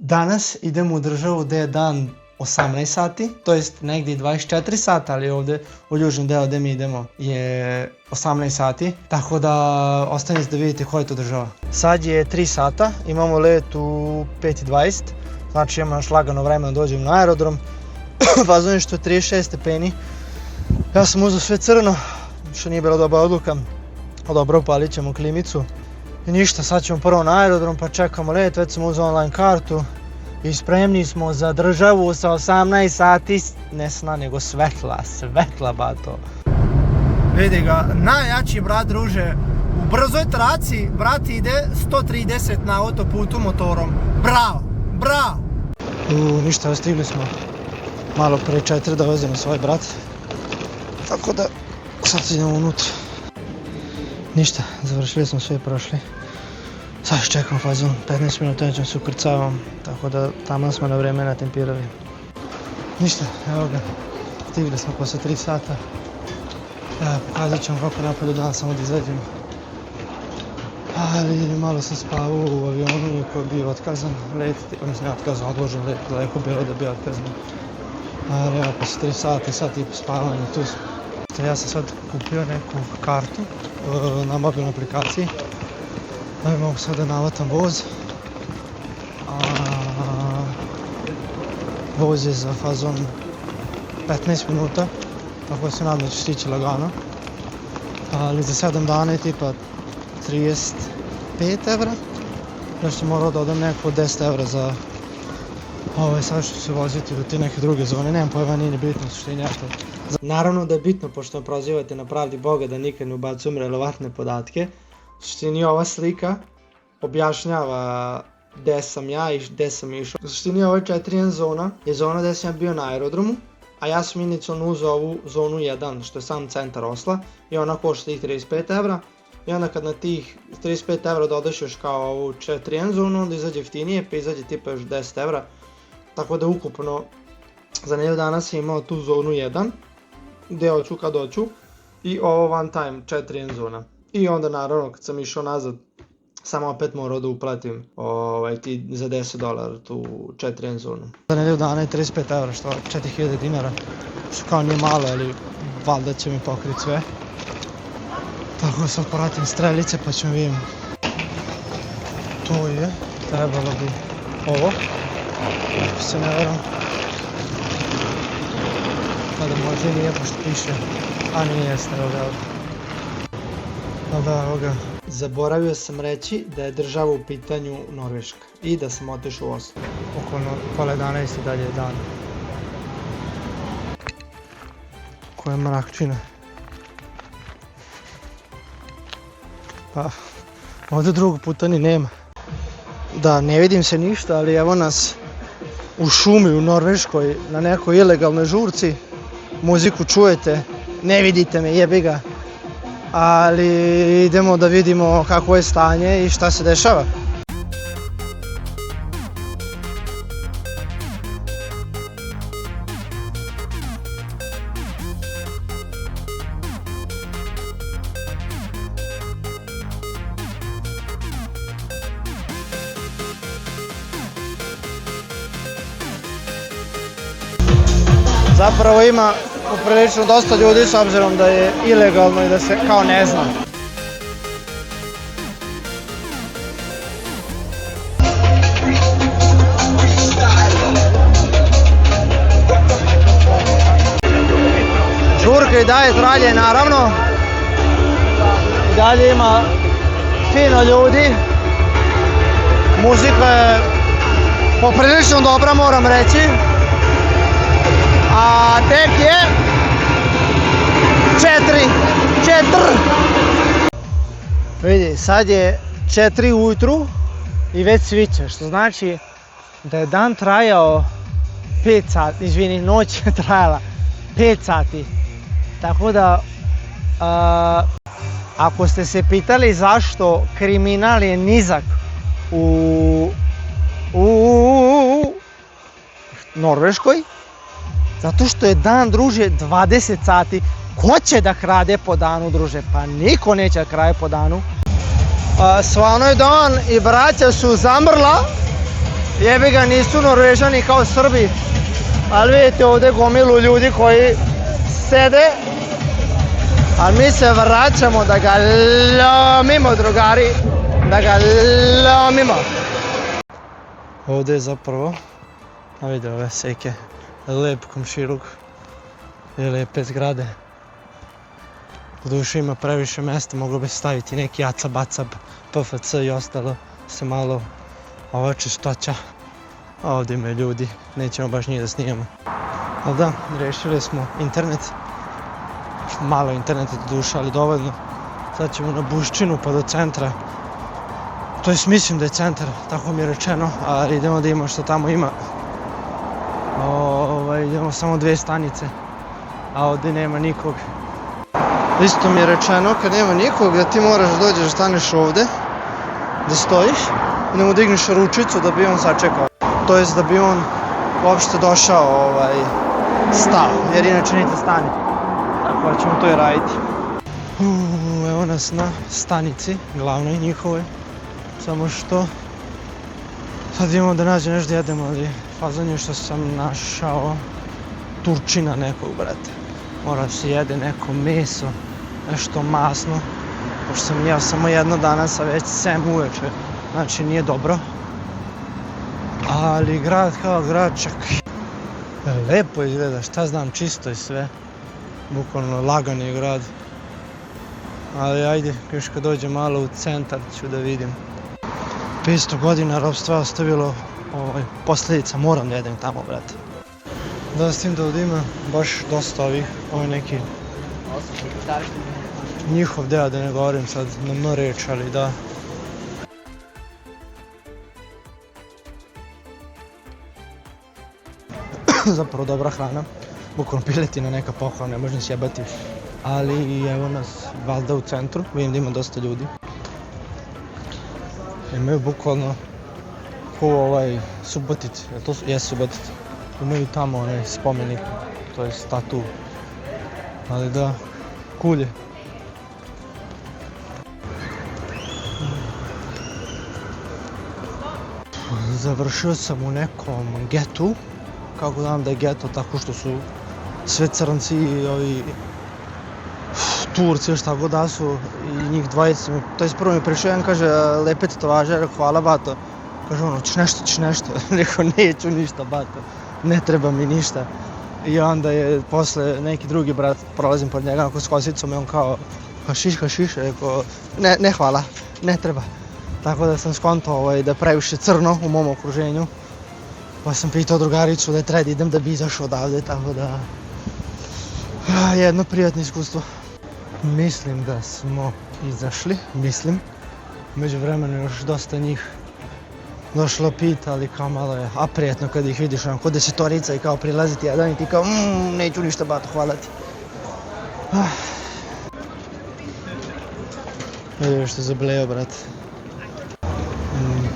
Danas idemo u državu gde je dan 18 sati, to jest negdje 24 sata, ali ovdje u južnom delu gde mi idemo je 18 sati, tako da ostanite da vidite koja je to država. Sad je 3 sata, imamo let u 5:20, znači imamo još lagano vremena da dođemo na aerodrom. Važno je što je 36 stepeni, ja sam uzeo sve crno, što nije bila dobra odluka, dobro upalit ćemo klimicu. I ništa, sad ćemo prvo na aerodrom pa čekamo let, već sam uzeo online kartu i spremni smo za državu sa 18 sati, ne sna nego svetla bato. Vidi ga, najjači brat druže, u brzoj traci brat ide 130 na autoputu motorom, bravo! Ništa, stigli smo malo pre 4 da vezemo svoj brat, tako da sad idemo unutra. Ništa, završili smo sve prošli. Sad još čekam fazon, 15 minuta ćemo se ukrcavam, tako da tamo smo na vreme natempirali. Ništa, evo ga, stigli smo posle 3 sata. Pokazat ćemo kako napolju dan samo da izađemo. Ali malo sam spavao u avionu koji je bio otkazan let, mislim ne otkazan, odložen let, daleko bilo da bio otkazan. Ali evo, posle 3 sata, sat i po spavanja, tu smo. Ja sam sad kupio neku kartu na mobilnoj aplikaciji. Mogu sad da navatam voz. Voz je za fazon 15 minuta, tako da se nadam da ću stići lagano. Ali za 7 dana je tipa 35 evra. Još sam morao da odam neko 10 evra za sad ću se voziti do te neke druge zone, nemam pojma, nije bitno suštenja. Naravno da je bitno, pošto me prozivate na pravdi Boga da nikad ne ubacujem relevantne podatke. U suštini ova slika objašnjava gde sam ja i gde sam išao. U suštini ova 4.1 zona je zona gde sam ja bio na aerodromu, a ja sam inicijalno uzeo ovu zonu 1, što je sam centar Osla, i ona košta tih 35 evra. I onda kad na tih 35 evra dodaš još kao ovu 4.1 zonu, onda izađe jeftinije, pa izađe tipa još 10 evra. Tako da ukupno za nedelju dana sam imao tu zonu 1, gde hoću kad hoću, i ovo one time 4.1 zona. I onda naravno kad sam išao nazad, samo opet morao da uplatim ti za $10 tu 4.1 zonu. Za nedelju dana je 35 evra, što je 4000 dinara, što kao nije malo, ali valjda će mi pokriti sve. Tako da sad poratim strelice pa ćemo vidjeti. To je, trebalo bi ovo, ako se ne veram. Kada možda nije, pošto piše, a nije, jeste, evo ga. Da, evo ga. Zaboravio sam reći da je država u pitanju Norveška i da sam otišao u Oslo. Pola 11 i dalje je dan. Koja mrakčina. Pa, ovdje drugog puta ni nema. Da, ne vidim se ništa, ali evo nas u šumi u Norveškoj na nekoj ilegalnoj žurci. Muziku čujete, ne vidite me, jebi ga. Ali idemo da vidimo kako je stanje i šta se dešava. Zapravo ima poprilično dosta ljudi s obzirom da je ilegalno i da se kao ne zna. Žurka i dalje traje naravno. I dalje ima fino ljudi. Muzika je poprilično dobra, moram reći. A tek je 4. Vidi, sad je 4 ujutru i već sviće, što znači da je dan trajao 5 sati, izvini, noć je trajala 5 sati. Tako da, ako ste se pitali zašto kriminal je nizak u Norveškoj, zato što je dan, druže, 20 sati. Ko će da krade po danu, druže? Pa niko neće da kraje po danu. Svano je dan i braća su zamrla Jebi ga, nisu Norvežani kao Srbi, ali vidite ovdje gomilu ljudi koji sede, ali mi se vraćamo da ga lomimo, drugari, da ga lomimo. Ovdje je zapravo, a vidi ove seke, lep komšiluk i lepe zgrade. U duši ima previše mjesta, moglo bi staviti neki acab, bacab, PFC i ostalo, se malo ova čistoća. A ovdje imaju ljudi, nećemo baš njih da snijemo. Ali da, rešili smo internet. Malo interneta do duša, ali dovoljno. Sad ćemo na Buščinu pa do centra. To jest mislim da je centar, tako mi je rečeno, ali idemo da imamo što tamo ima. Idemo samo 2 stanice, a ovdje nema nikog. Isto mi je rečeno kad nema nikog da ti moraš da dođeš da staneš ovdje, da stojiš i da mu digneš ručicu da bi on sačekao. To jest da bi on uopšte došao stao, jer inače niti stani. Tako da ćemo to i raditi. Evo nas na stanici, glavnoj njihovoj. Samo što sad idemo da nađem nešto da jedemo, ali fazon je što sam našao Turčina nekog, brate. Mora da se jede neko meso, nešto masno. Pošto sam jeo samo jedno danas, a već 7 uveče, znači nije dobro. Ali grad kao grad čak lepo izgleda, šta znam, čisto i sve. Bukvalno lagan je grad. Ali ajde, još kad dođem malo u centar ću da vidim. 500 godina ropstva ostavilo posljedica, moram da jedem tamo, brate. Da, s tim da ovdje ima baš dosta ovih, neki njihov deo, da ne govorim sad na M reč, ali da. Zapravo dobra hrana, bukvalno piletina neka pohvala, ne možem sjebati. Ali evo nas valjda u centru, vidim da ima dosta ljudi. Imaju bukvalno ko Subotic, jesu Subotic. Imaju tamo onaj spomenik, to je statu. Ali da, cool je. Završio sam u nekom getu. Kako znam da je geto, tako što su sve crnci i ovi Turci, šta god da su, i njih dvojica. To je prvo mi prišao jedan, kaže, lepe tetovaže, rekao, hvala bato. Kaže ono, ćeš nešto? Rekao, neću ništa bato, ne treba mi ništa. I onda je posle neki drugi brat, prolazim pod njega s kosicom i on kao, hašiš, rekao, ne hvala, ne treba. Tako da sam skontao da je previše crno u mom okruženju. Pa sam pitao drugaricu da je treba da idem da bi izašao odavde, tako da jedno prijatno iskustvo. Mislim da smo izašli, Među vremenu još dosta njih došlo pita, ali kao malo je aprijetno kad ih vidiš onako desetorica i kao prilaziti jedan i ti kao neću ništa bato, hvala ti. Vidim što je zableo, brat.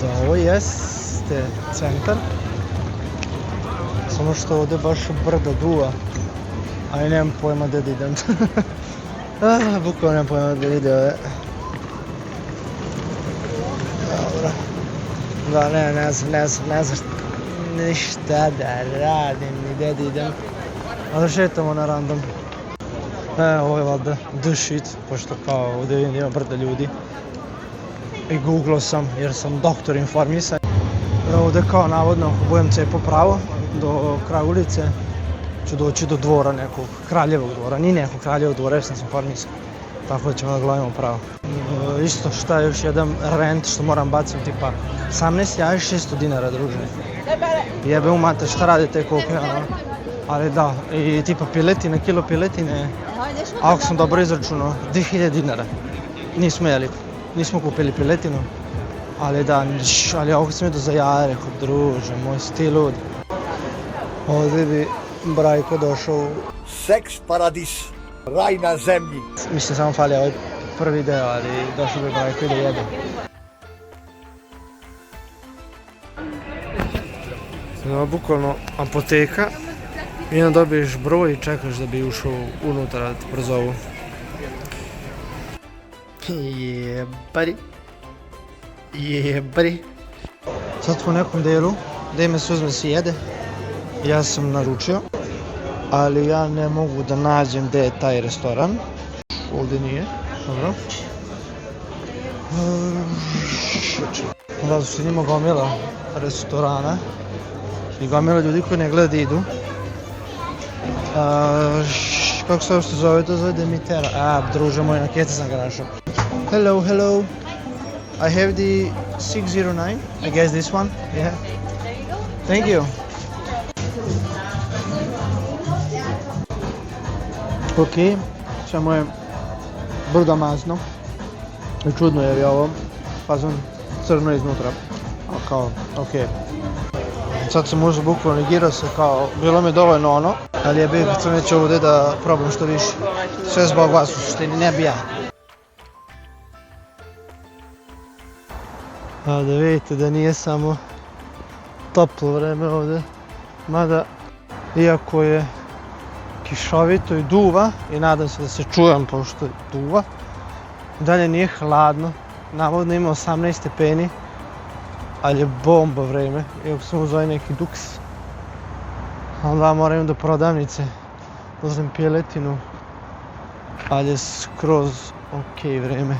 Da, ovo jeste centar. Samo što ovdje baš brda duva, a i nemam pojma gdje da idem. Bukvalno nemam pojma gdje ide ove. Dobro. Da, ne znam ništa da radim, ni gdje da idem. Ali šetamo na random. Ovo je valjda the shit, pošto kao ovdje vidim da ima brda ljudi. I googlao sam jer sam doktor informisanja. Ovdje kao navodno ako budem cepao pravo do kraja ulice ću doći do dvora nekog kraljevog dvora, ni nekog kraljevog dvora jer sam se informisao. Tako da ćemo da gledamo pravo. Isto šta je još jedan rent što moram baciti tipa 18 jaja i 600 dinara, druže. Jebe u mater, šta radite koliko ja, ali da, i tipa piletine, kilo piletine, a ako sam dobro izračunao, 2000 dinara. Nismo jeli, nismo kupili piletinu, ali da, ali ovo sam idu za jaja, rekao, druže, moj stil lud. Ovdje bi Brajko došao u seks paradis, raj na zemlji. Mislim samo fali ovaj prvi deo, ali došao bi Brajko i da jede. Ovo je bukvalno apoteka i onda dobiješ broj i čekaš da bi ušao unutra da te prozovu. Jebari. Sad smo u nekom delu da ime se uzme se jede. Ja sam naručio, ali ja ne mogu da nađem gde je taj restoran. Ovdje nije, dobro. Da su ima gomila restorana i gomila ljudi koji ne gleda idu. Kako se ovo što zove? To zove Demitera. Druže moj, na kjece sam ga našao. Hello, hello. I have the 609. I guess this one. Yeah. Thank you. Ok, samo je brdo mazno. I čudno je ovo. Fazon crno iznutra. Kao, ok. Sad sam možda bukvalno negirao se kao, bilo mi dovoljno ono, ali je bio kad sam već ovdje da probam što više. Sve zbog vas u suštini, ne bi ja. Da vidite da nije samo toplo vreme ovdje, mada iako je kišovito i duva i nadam se da se čujem pošto duva, dalje nije hladno, navodno ima 18 stepeni, ali je bomba vreme, iako sam uzao neki duks. Onda moram do prodavnice, uzmem piletinu, ali je skroz ok vreme.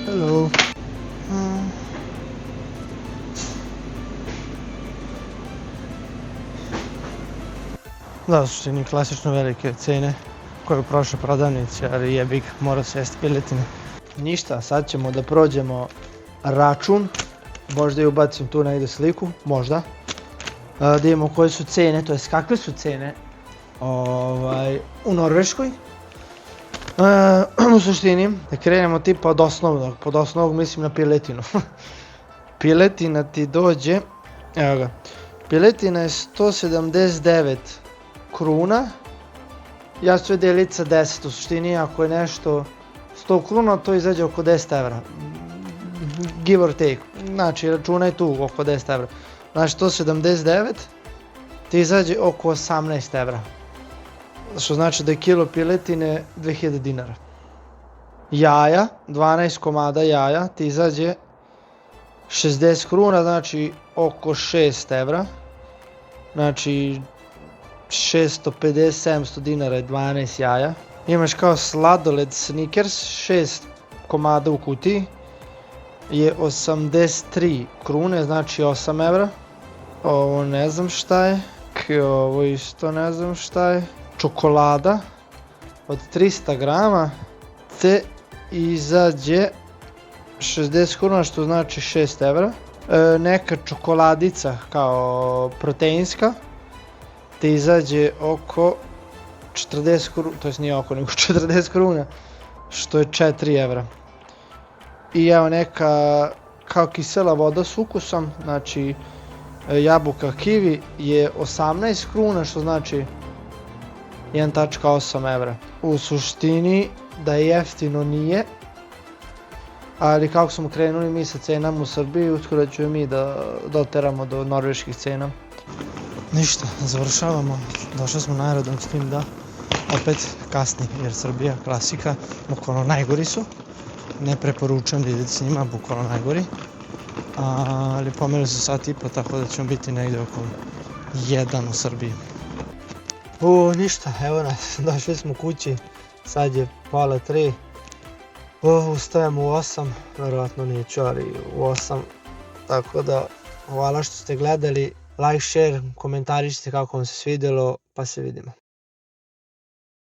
Hello. Da, su ni klasično velike cene koje u prošle prodavnici, ali jebik, mora se jesti piletine. Ništa, sad ćemo da prođemo račun, možda i ubacim tu negdje sliku, možda. Da vidimo koje su cene, to jest kakve su cene u Norveškoj. U suštini, da krenemo tipa od osnovnog, pod osnovnog mislim na piletinu. Piletina ti dođe, evo ga, piletina je 179 kruna, ja ću deliti sa 10, u suštini ako je nešto 100 kruna to izađe oko 10 evra, give or take, znači računaj tu oko 10 evra, znači 179 ti izađe oko 18 evra, što znači da je kilo piletine 2000 dinara. Jaja, 12 komada jaja ti izađe 60 kruna, znači oko 6 evra, znači 650-700 dinara je 12 jaja. Imaš kao sladoled Snickers, 6 komada u kutiji, je 83 krune, znači 8 evra. Ovo ne znam šta je, ovo isto ne znam šta je. Čokolada od 300 grama te izađe 60 kruna, što znači 6 evra. Neka čokoladica kao proteinska te izađe oko 40 kruna, to jest nije oko nego 40 kruna, što je 4 evra. I evo neka kao kisela voda s ukusom, znači jabuka kiwi je 18 kruna, što znači 1,8 evra. U suštini da je jeftino nije, ali kako smo krenuli mi sa cenama u Srbiji, uskoro ćemo mi da doteramo do norveških cena. Ništa, završavamo, došli smo na aerodrom s tim da opet kasni, jer Srbija, klasika, bukvalno najgori su. Ne preporučujem da idete s njima, bukvalno najgori. Ali pomerili su sat i po, tako da ćemo biti negdje oko 1 u Srbiji. Ništa, evo nas, došli smo kući, sad je 2:30. Ustajemo u 8, verovatno neću, ali u 8. Tako da, hvala što ste gledali, like, share, komentarišite kako vam se svidjelo, pa se vidimo.